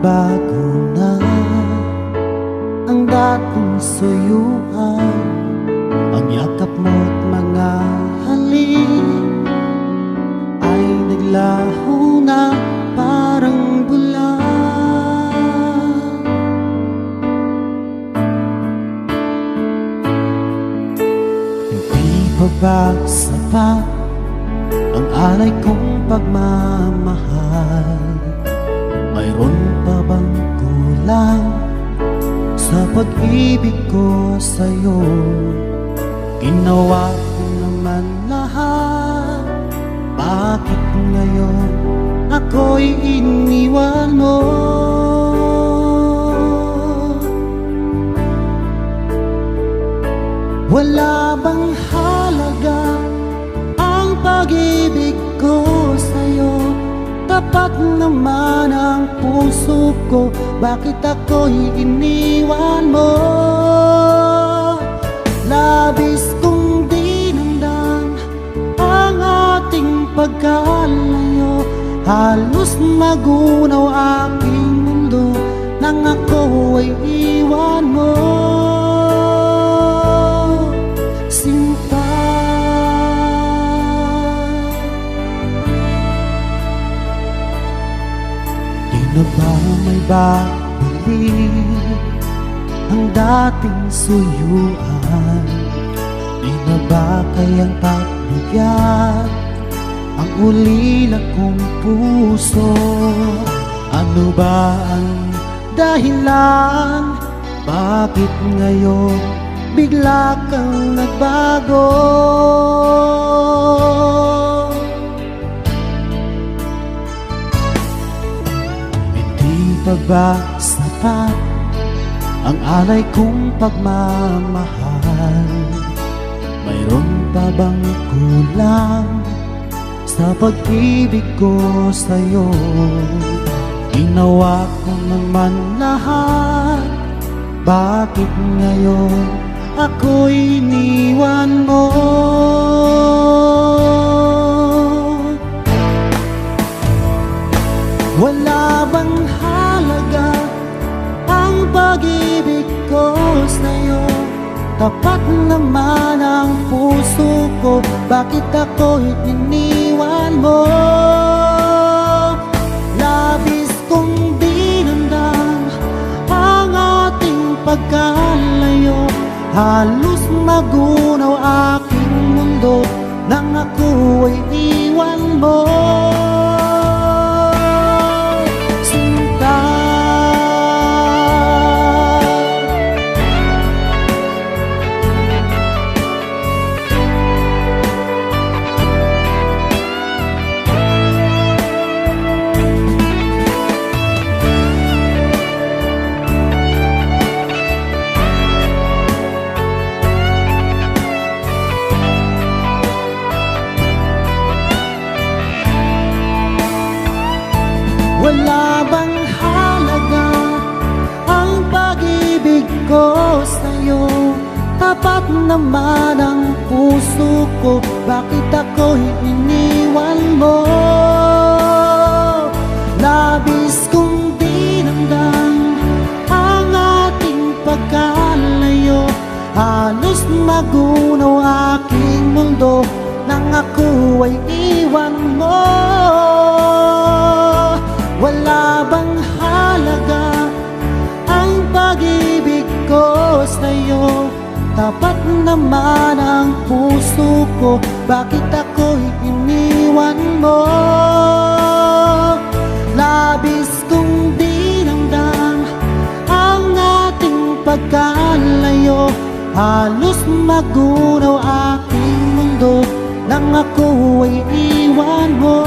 Nagbago na ang dating suyuan, ang yakap mo't mga halik ay naglaho na parang bula. Hindi pa ba sapat ang alay kong pagmamahal? Mayroon pa bang kulang sa pag-ibig ko sa'yo? Ginawa ko naman lahat, bakit ngayon ako'y iniwan mo? Wala bang halaga ang pag-ibig ko sa'yo? Tapat naman ang puso ko, bakit ako'y iniwan mo? Labis kong dinamdam ang ating pagkalayo, halos magunaw aking mundo nang ako ay iwan mo. Sinta, di na ba may babalik ang dating suyuan? Di na ba kayang pagbigyan ang ulila kong puso? Ano ba ang dahilan? Bakit ngayon bigla kang nagbago? Hindi pa ba sapat ang alay kong pagmamahal? Mayroon pa bang kulang sa pag-ibig ko sa'yo? Ginawa ko naman lahat, bakit ngayon ako'y iniwan mo? Wala bang halaga ang pag-ibig ko sa'yo? Tapat naman ang puso ko, bakit ako'y iniwan mo? Labis kong dinamdam ang ating pagkalayo, halos magunaw aking mundo nang ako ay iwan mo. Wala bang halaga ang pag-ibig ko sa'yo? Tapat naman ang puso ko, bakit ako'y iniwan mo? Labis kong dinamdam ang ating pagkalayo, halos magunaw aking mundo nang ako ay iwan mo. Wala bang halaga ang pag-ibig ko sa'yo? Tapat naman ang puso ko, bakit ako'y iniwan mo? Labis kong dinamdam ang ating pagkalayo, halos magunaw aking mundo nang ako ay iwan mo.